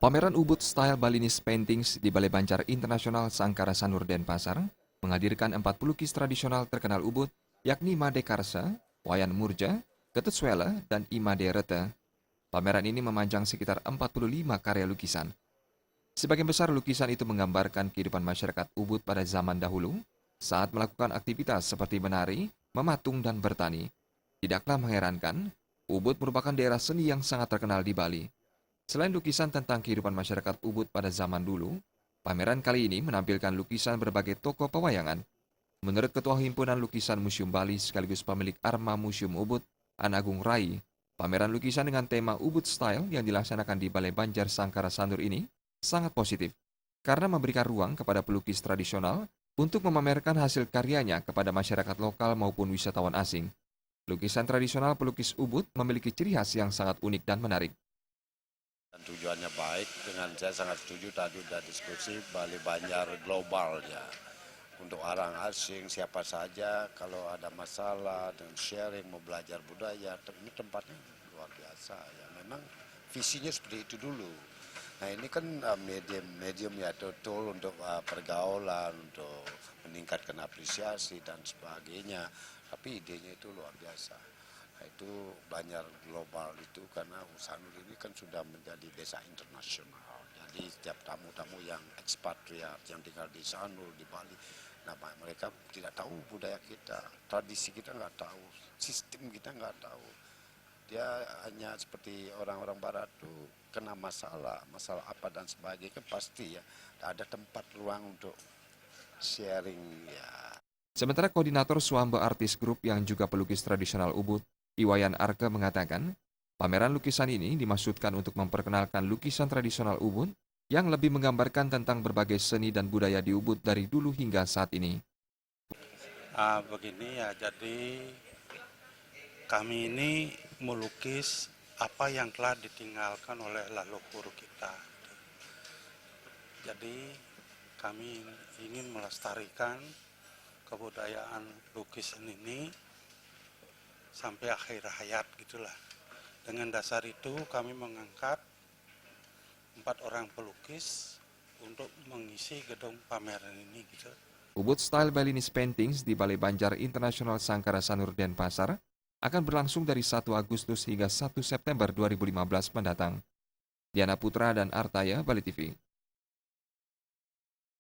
Pameran Ubud Style Balinese Paintings di Balai Banjar Internasional Sangkara Sanur Denpasar menghadirkan 4 pelukis tradisional terkenal Ubud, yakni Made Karsa, Wayan Murja, Ketut Swela, dan Imade Rete. Pameran ini memanjang sekitar 45 karya lukisan. Sebagian besar lukisan itu menggambarkan kehidupan masyarakat Ubud pada zaman dahulu, saat melakukan aktivitas seperti menari, mematung, dan bertani. Tidaklah mengherankan, Ubud merupakan daerah seni yang sangat terkenal di Bali. Selain lukisan tentang kehidupan masyarakat Ubud pada zaman dulu, pameran kali ini menampilkan lukisan berbagai tokoh pewayangan. Menurut Ketua Himpunan Lukisan Museum Bali sekaligus pemilik Arma Museum Ubud, An Agung Rai, pameran lukisan dengan tema Ubud Style yang dilaksanakan di Balai Banjar Sangkara Sanur ini sangat positif, karena memberikan ruang kepada pelukis tradisional untuk memamerkan hasil karyanya kepada masyarakat lokal maupun wisatawan asing. Lukisan tradisional pelukis Ubud memiliki ciri khas yang sangat unik dan menarik. Dan tujuannya baik, dengan saya sangat setuju tadi sudah diskusi Bali Banjar global ya. Untuk orang asing siapa saja kalau ada masalah dan sharing mau belajar budaya, ini tempatnya luar biasa ya. Memang visinya seperti itu dulu. Nah ini kan medium ya, tool untuk pergaulan, untuk meningkatkan apresiasi dan sebagainya. Tapi idenya itu luar biasa. Nah, itu Banjar global itu karena Sanur ini kan sudah menjadi desa internasional. Jadi setiap tamu-tamu yang ekspatriat yang tinggal di Sanur, di Bali, nah mereka tidak tahu budaya kita, tradisi kita nggak tahu, sistem kita nggak tahu. Dia hanya seperti orang-orang barat tuh kena masalah apa dan sebagainya kan pasti ya. Ada tempat ruang untuk sharing ya. Sementara koordinator Swamba Artist Group yang juga pelukis tradisional Ubud, Iwayan Arke mengatakan, pameran lukisan ini dimaksudkan untuk memperkenalkan lukisan tradisional Ubud yang lebih menggambarkan tentang berbagai seni dan budaya di Ubud dari dulu hingga saat ini. Begini ya, jadi kami ini melukis apa yang telah ditinggalkan oleh leluhur kita. Jadi kami ingin melestarikan kebudayaan lukisan ini sampai akhir hayat gitulah. Dengan dasar itu kami mengangkat 4 orang pelukis untuk mengisi gedung pameran ini gitu. Ubud Style Balinese Paintings di Balai Banjar Internasional Sangkara Sanur Denpasar akan berlangsung dari 1 Agustus hingga 1 September 2015 mendatang. Diana Putra dan Artaya, Bali TV.